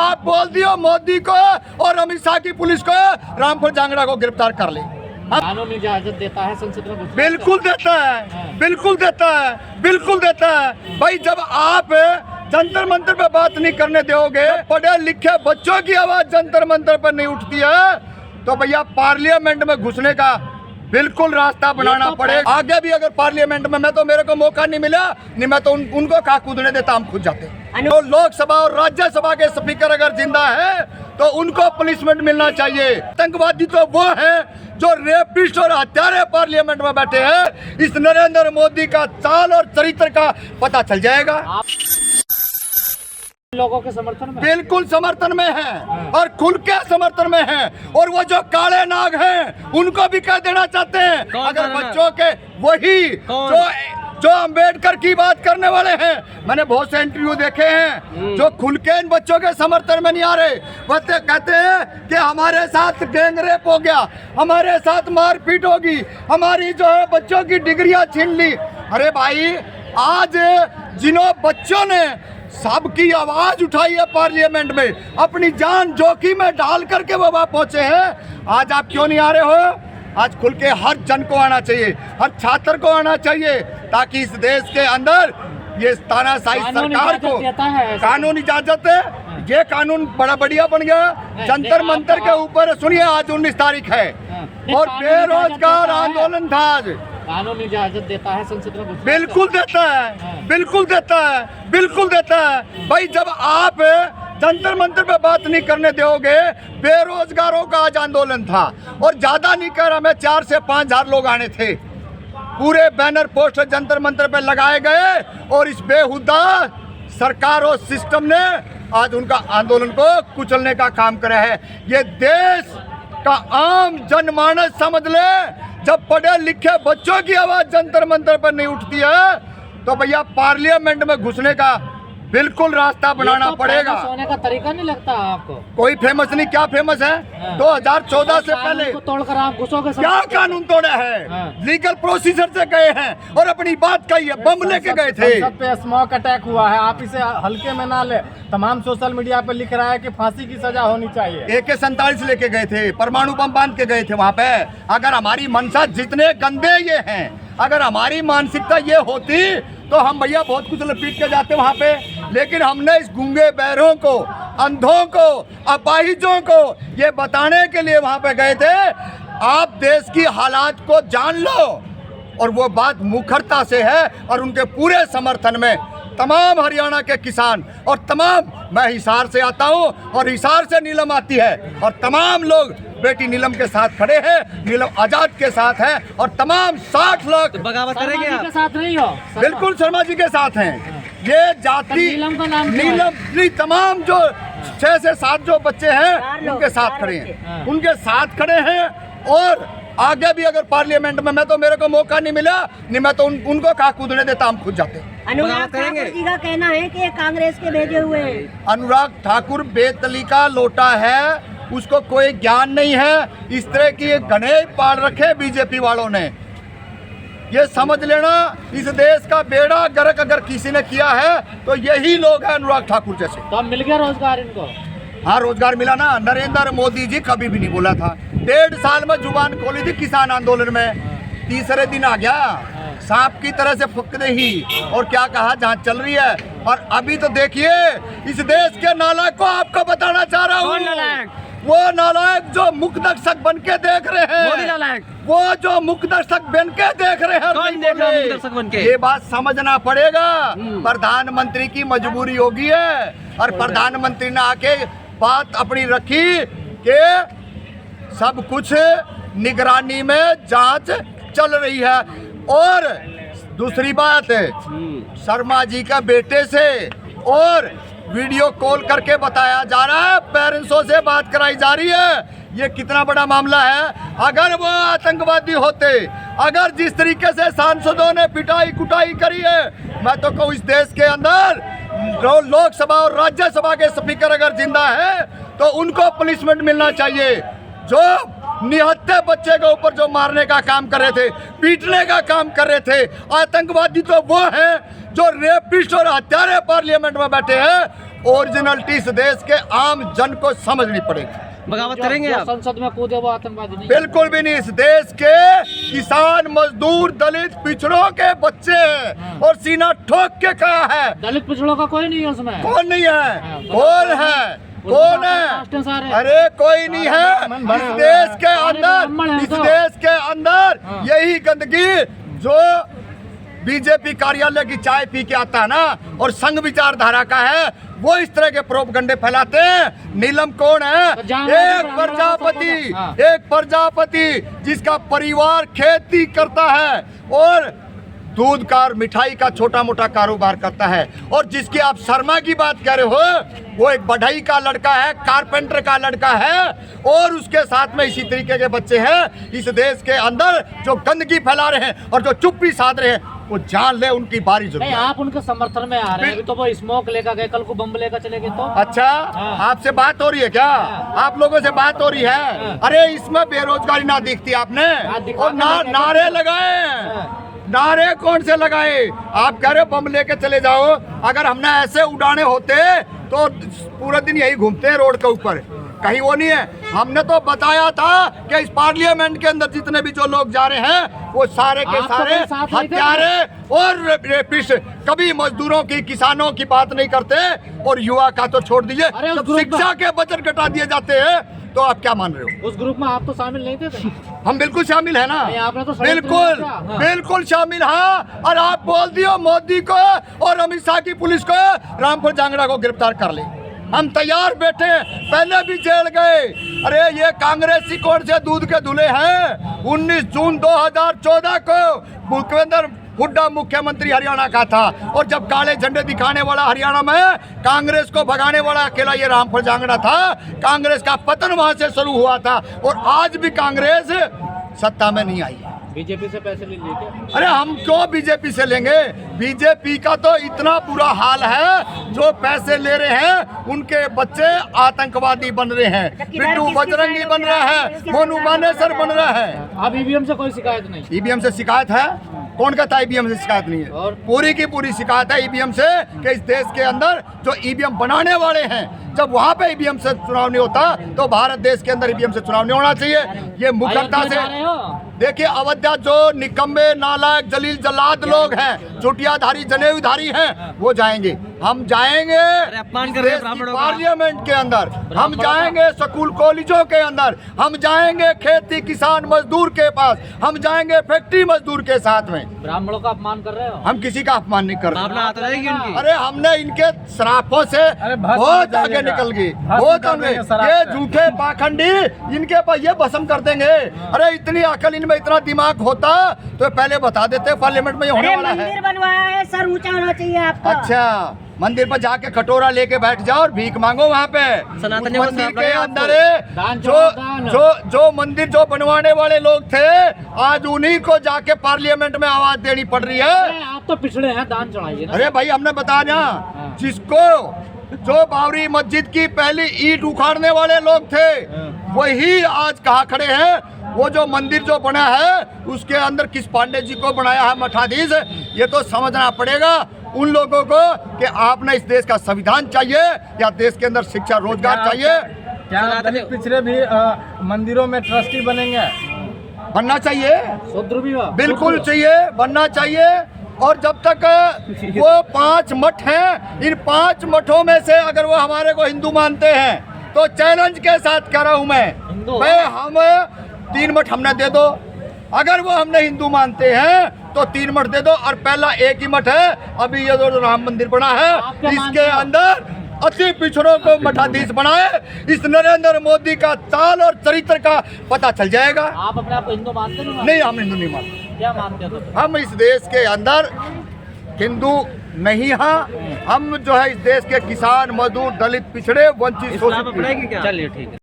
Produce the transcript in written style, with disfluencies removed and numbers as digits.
आप बोल दियो मोदी को और अमित शाह की पुलिस को रामपुर जांगड़ा को गिरफ्तार कर ले। कानून इजाजत देता है संसद में घुसने बिल्कुल देता है, बिल्कुल देता है, बिल्कुल देता है। भाई जब आप जंतर मंतर पे बात नहीं करने दोगे, पढ़े लिखे बच्चों की आवाज जंतर मंतर पर नहीं उठती है, तो भैया पार्लियामेंट में घुसने का बिल्कुल रास्ता बनाना पड़ेगा। आगे भी अगर पार्लियामेंट में मैं तो मेरे को मौका नहीं मिला, नहीं मैं तो उनको कहा कूदने देता, हम खुद जाते। तो लोकसभा और राज्यसभा के स्पीकर अगर जिंदा है तो उनको पनिशमेंट मिलना चाहिए। आतंकवादी तो वो है जो रेपिस्ट और हत्यारे पार्लियामेंट में बैठे हैं। इस नरेंद्र मोदी का चाल और चरित्र का पता चल जाएगा। लोगों के समर्थन में बिल्कुल समर्थन में है और खुल के समर्थन में है। और वो जो काले नाग हैं उनको भी कह देना चाहते हैं, अगर बच्चों के वही जो अंबेडकर की बात करने वाले हैं, मैंने बहुत से इंटरव्यू देखे हैं जो खुल के इन बच्चों के समर्थन में नहीं आ रहे। वो कहते हैं कि हमारे साथ गैंग रेप हो गया, हमारे साथ मारपीट होगी, हमारी जो है बच्चों की डिग्रियां छीन ली। अरे भाई, आज जिन्हों बच्चों ने सबकी आवाज उठाई है पार्लियामेंट में, अपनी जान जोखिम में डाल करके वो वहां पहुंचे हैं, आज आप क्यों नहीं आ रहे हो? आज खुल के हर जन को आना चाहिए, हर छात्र को आना चाहिए, ताकि इस देश के अंदर ये तानाशाही सरकार को कानून इजाजत है। ये कानून बड़ा बढ़िया बन गया। जंतर मंतर के ऊपर सुनिए, आज 19 तारीख है और बेरोजगार आंदोलन था आज। कानून इजाजत देता है संसद में घुसने बिल्कुल देता है, बिल्कुल देता है, बिल्कुल देता है। भाई जब आप जंतर मंतर पे बात नहीं करने दोगे, बेरोजगारों का आज आंदोलन था और ज्यादा नहीं कर हमें 4 से 5 हजार लोग आने थे। पूरे बैनर पोस्टर जंतर मंतर पे लगाए गए और इस बेहुदा सरकार और सिस्टम ने आज उनका आंदोलन को कुचलने का काम करा है। ये देश का आम जनमानस समझ ले, जब पढ़े लिखे बच्चों की आवाज जंतर मंतर पर नहीं उठती है तो भैया पार्लियामेंट में घुसने का बिल्कुल रास्ता बनाना पड़ेगा। होने का तरीका नहीं लगता आपको? कोई फेमस नहीं। क्या फेमस है? 2014 से पहले को तोड़कर आप घुसोगे? क्या कानून तोड़ा है? लीगल प्रोसीजर से गए हैं और अपनी बात कही है, बम लेके गए थे। सब पे स्मॉक अटैक हुआ है, आप इसे हल्के में ना ले। तमाम सोशल मीडिया पे लिख रहा है कि फांसी की सजा होनी चाहिए। AK-47 लेके गए थे, परमाणु बम बांध के गए थे वहाँ पे। अगर हमारी मनसा जितने गंदे ये हैं, अगर हमारी मानसिकता ये होती तो हम भैया बहुत कुछ लपीट के जाते वहाँ पे। लेकिन हमने इस गूंगे बहरों को, अंधों को, अपाहिजों को ये बताने के लिए वहाँ पे गए थे, आप देश की हालात को जान लो। और वो बात मुखरता से है और उनके पूरे समर्थन में तमाम हरियाणा के किसान और तमाम, मैं हिसार से आता हूँ और हिसार से नीलम आती है और तमाम लोग बेटी नीलम के साथ खड़े हैं, नीलम आजाद के साथ हैं और तमाम 60 लाख बगावत करेंगे आप? के साथ नहीं हो? बिल्कुल शर्मा जी के साथ हैं। ये जाति नीलम का नाम नीलम तमाम जो 6 से 7 जो बच्चे हैं उनके साथ खड़े हैं, उनके साथ खड़े हैं। और आगे भी अगर पार्लियामेंट में मैं तो मेरे को मौका नहीं मिला, नहीं मैं तो उनको कहा कूदने देता, हम खुद जाते। अनुराग ठाकुर जी का कहना है कि ये कांग्रेस के भेजे हुए हैं। अनुराग ठाकुर बेतली का लोटा है, उसको कोई ज्ञान नहीं है। इस तरह की गणेश पाल रखे बीजेपी वालों ने। ये समझ लेना, इस देश का बेड़ा गर्क अगर किसी ने किया है तो यही लोग हैं अनुराग ठाकुर जैसे। तो अब मिल गया रोजगार इनको? हाँ, रोजगार मिला ना। नरेंद्र मोदी जी कभी भी नहीं बोला था। 1.5 साल में जुबान खोली थी किसान आंदोलन में, तीसरे दिन आ गया सांप की तरह से फुकते ही और क्या कहा जांच चल रही है। और अभी तो देखिए इस देश के नालायक को आपको बताना चाह रहा हूँ। वो नालायक जो मुख्य दर्शक बन के देख रहे हैं, वो जो मुख्य दर्शक बन के देख रहे हैं, कौन देख रहा है मुख्य दर्शक बन के? ये बात समझना पड़ेगा। प्रधानमंत्री की मजबूरी होगी है और प्रधानमंत्री ने आके बात अपनी रखी कि सब कुछ निगरानी में जांच चल रही है। और दूसरी बात है, शर्मा जी का बेटे से और वीडियो कॉल करके बताया जा रहा है, पेरेंट्सों से बात कराई जा रही है। ये कितना बड़ा मामला है। अगर वो आतंकवादी होते, अगर जिस तरीके से सांसदों ने पिटाई कुटाई करी है, मैं तो कहूँ इस देश के अंदर लोकसभा और राज्यसभा के स्पीकर अगर जिंदा है तो उनको पनिशमेंट मिलना चाहिए। जो निहत्थे बच्चे के ऊपर जो मारने का काम कर रहे थे, पीटने का काम कर रहे थे, आतंकवादी तो वो हैं जो रेपिस्ट और हत्यारे पार्लियामेंट में बैठे हैं, ओरिजिनलिटी इस देश के आम जन को समझनी पड़ेगी। बगावत करेंगे जो आप? संसद में कूदे वो आतंकवादी नहीं। बिल्कुल भी नहीं। इस देश के किसान, मजदूर, दलित, पिछड़ों के बच्चे हैं और सीना ठोक के कहा है। दलित पिछड़ों का कोई नहीं है उसमें। कौन नहीं है? कौन है? कौन है? अरे कोई नहीं है। इस देश के अंदर, इस देश के अंदर यही गंदगी जो बीजेपी कार्यालय की चाय पी के आता है ना, और संघ विचारधारा का है, वो इस तरह के प्रोपगंडे फैलाते हैं। नीलम कौन है? एक प्रजापति जिसका परिवार खेती करता है और दूध का और मिठाई का छोटा मोटा कारोबार करता है, और जिसकी आप शर्मा की बात कह रहे हो, वो एक बढ़ई का लड़का है, कारपेंटर का लड़का है, और उसके साथ में इसी तरीके के बच्चे हैं। इस देश के अंदर जो गंदगी फैला रहे हैं और जो चुप्पी साध रहे हैं, वो जान ले उनकी बारी जरूर। नहीं, आप उनके समर्थन में आ रहे हैं। अभी तो वो स्मोक लेकर गए, कल को बम लेकर चले गए तो। अच्छा, आपसे बात हो रही है क्या? आप लोगों से बात हो रही है? अरे इसमें बेरोजगारी ना दिखती आपने, और नारे लगाए। नारे कौन से लगाए? आप कह रहे हो बम लेके चले जाओ। अगर हमने ऐसे उड़ाने होते तो पूरा दिन यही घूमते हैं रोड के ऊपर, कहीं वो नहीं है। हमने तो बताया था कि इस पार्लियामेंट के अंदर जितने भी जो लोग जा रहे हैं, वो सारे के सारे हत्यारे और रेपिस्ट, कभी मजदूरों की, किसानों की बात नहीं करते, और युवा का तो छोड़ दीजिए, जब शिक्षा के बजट घटा दिए जाते हैं तो आप क्या मान रहे हो? उस ग्रुप में आप तो शामिल नहीं थे? हम बिल्कुल शामिल है ना, आपने तो बिल्कुल बिल्कुल शामिल। हाँ, और आप बोल दियो मोदी को और अमित शाह की पुलिस को रामपुर जांगड़ा को गिरफ्तार कर ले, हम तैयार बैठे। पहले भी जेल गए। अरे ये कांग्रेसी कौन से दूध के धुले हैं? 19 जून 2014 को भूपेंद्र हुड्डा मुख्यमंत्री हरियाणा का था, और जब काले झंडे दिखाने वाला हरियाणा में कांग्रेस को भगाने वाला अकेला ये रामपुर जांगड़ा था। कांग्रेस का पतन वहां से शुरू हुआ था, और आज भी कांग्रेस सत्ता में नहीं आई है। बीजेपी से पैसे ले लेके? अरे हम क्यों बीजेपी से लेंगे? बीजेपी का तो इतना बुरा हाल है, जो पैसे ले रहे हैं उनके बच्चे आतंकवादी बन रहे हैं, बिट्टू बजरंगी बन रहा है, मोनू मानेसर बन रहा है। अब ईवीएम से कोई शिकायत नहीं? ईवीएम से शिकायत है? कौन कहता है ईवीएम से शिकायत नहीं है? और पूरी की पूरी शिकायत है ईवीएम से, कि इस देश के अंदर जो ईवीएम बनाने वाले हैं, जब वहां पे ईवीएम से चुनाव नहीं होता तो भारत देश के अंदर ईवीएम से चुनाव नहीं होना चाहिए। ये मुकद्दमा से देखिए, अवध्या जो निकम्मे, नालायक, जलील जल्लाद लोग हैं, चुटियाधारी, जनेऊधारी हैं, वो जाएंगे। हम जाएंगे पार्लियामेंट के अंदर, हम जाएंगे स्कूल कॉलेजों के अंदर, हम जाएंगे खेती किसान मजदूर के पास, हम जाएंगे फैक्ट्री मजदूर के साथ में। ब्राह्मणों का अपमान कर रहे हो? हम किसी का अपमान नहीं कर रहे। उनकी? अरे हमने इनके शराफों से बहुत आगे निकल गई, बहुत आगे। ये झूठे पाखंडी, इनके पास ये भस्म कर देंगे। अरे इतनी अकल, इनमें इतना दिमाग होता तो पहले बता देते पार्लियामेंट में ये होने वाला है। मंदिर बनवाया है, सर ऊंचा होना चाहिए आपका। अच्छा, मंदिर पर जाके कटोरा लेके बैठ जाओ और भीख मांगो वहाँ पे। सनातनी मंदिर के अंदर दान जो मंदिर जो बनवाने वाले लोग थे, आज उन्हीं को जाके पार्लियामेंट में आवाज देनी पड़ रही है। आप तो पिछड़े हैं, दान चढ़ाइए ना। अरे भाई, हमने बताया ना, जिसको जो बाबरी मस्जिद की पहली ईंट उखाड़ने वाले लोग थे, वही आज कहाँ खड़े हैं। वो जो मंदिर जो बना है, उसके अंदर किस पांडे जी को बनाया है मठाधीश, ये तो समझना पड़ेगा उन लोगों को कि आपने इस देश का संविधान चाहिए या देश के अंदर शिक्षा रोजगार चाहिए। क्या दलित पिछड़े भी मंदिरों में ट्रस्टी बनेंगे? बनना चाहिए, शूद्र भी हो? बिल्कुल चाहिए, बनना चाहिए। और जब तक वो 5 मठ हैं, इन 5 मठों में से अगर वो हमारे को हिंदू मानते हैं तो चैलेंज के साथ कह रहा हूं मैं हम 3 मठ हमने दे दो। अगर वो हमने हिंदू मानते हैं तो 3 मठ दे दो, और पहला एक ही मठ है अभी ये जो राम मंदिर बना है, इसके अंदर अति पिछड़ों को मठाधीश बनाए। इस नरेंद्र मोदी का चाल और चरित्र का पता चल जाएगा। आप अपने आप को हिंदू मानते नहीं, हम हिंदू नहीं मानते। क्या मानते हो? हम इस देश के अंदर हिंदू नहीं हैं। हम जो है इस देश के किसान, मजदूर, दलित, पिछड़े, वंचित, चलिए ठीक है।